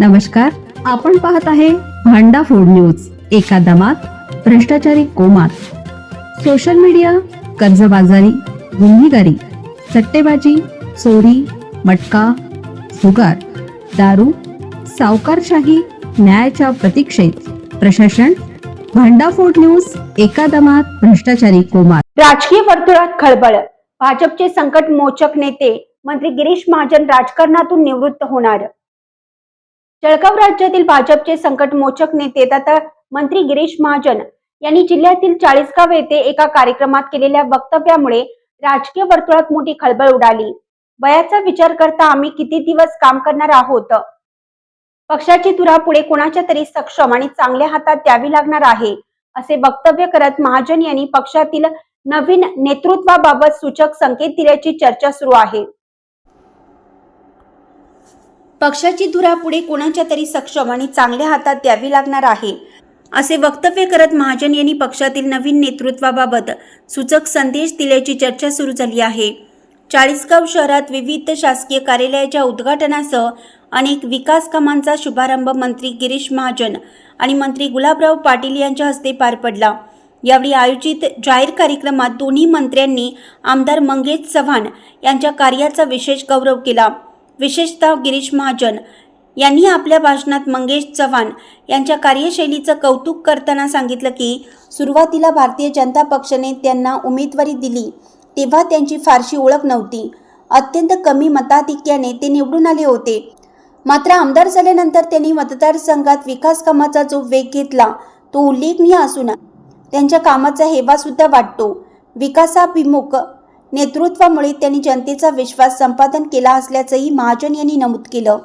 नमस्कार, आपण पाहत आहे भांडा फूड न्यूज. एका दमात भ्रष्टाचारी कोमात. सोशल मीडिया, कर्जबाजारी, गुन्हेगारी, सट्टेबाजी, चोरी, मटका, जुगार, दारू, सावकारशाही, न्यायाच्या प्रतीक्षेत प्रशासन. भांडा फूड न्यूज. एका दमात भ्रष्टाचारी कोमात. राजकीय वर्तुळात खळबळ. भाजपचे संकट मोचक नेते मंत्री गिरीश महाजन राजकारणातून निवृत्त होणार. जळगाव राज्यातील भाजपचे संकट मोचक नेते तथा मंत्री गिरीश महाजन यांनी जिल्ह्यातील चाळीसगाव येथे एका कार्यक्रमात केलेल्या वक्तव्यामुळे राजकीय वर्तुळात मोठी खळबळ उडाली. वयाचा विचार करता आम्ही किती दिवस काम करणार आहोत. पक्षाची धुरा पुढे कोणाच्या तरी सक्षम आणि चांगल्या हातात द्यावी लागणार आहे, असे वक्तव्य करत महाजन यांनी पक्षातील नवीन नेतृत्वाबाबत सूचक संकेत दिल्याची चर्चा सुरू आहे. पक्षाची धुरा पुढे कोणाच्या तरी सक्षम आणि चांगल्या हातात द्यावी लागणार आहे, असे वक्तव्य करत महाजन यांनी पक्षातील नवीन नेतृत्वाबाबत सूचक संदेश दिल्याची चर्चा सुरू झाली आहे. चाळीसगाव शहरात विविध शासकीय कार्यालयाच्या उद्घाटनासह अनेक विकास कामांचा शुभारंभ मंत्री गिरीश महाजन आणि मंत्री गुलाबराव पाटील यांच्या हस्ते पार पडला. यावेळी आयोजित जाहीर कार्यक्रमात दोन्ही मंत्र्यांनी आमदार मंगेश चव्हाण यांच्या कार्याचा विशेष गौरव केला. विशेषतः गिरीश महाजन यांनी आपल्या भाषणात मंगेश चव्हाण यांच्या कार्यशैलीचं कौतुक करताना सांगितलं की सुरुवातीला भारतीय जनता पक्षाने त्यांना उमेदवारी दिली तेव्हा त्यांची फारशी ओळख नव्हती. अत्यंत कमी मताधिक्याने ते निवडून आले होते. मात्र आमदार झाल्यानंतर त्यांनी मतदारसंघात विकास कामाचा जो वेग घेतला तो उल्लेखनीय असून त्यांच्या कामाचा हेवा सुद्धा वाटतो. विकासाभिमुख नेतृत्वामुळे त्यांनी जनतेचा विश्वास संपादन केला असल्याचंही महाजन यांनी नमूद केलं.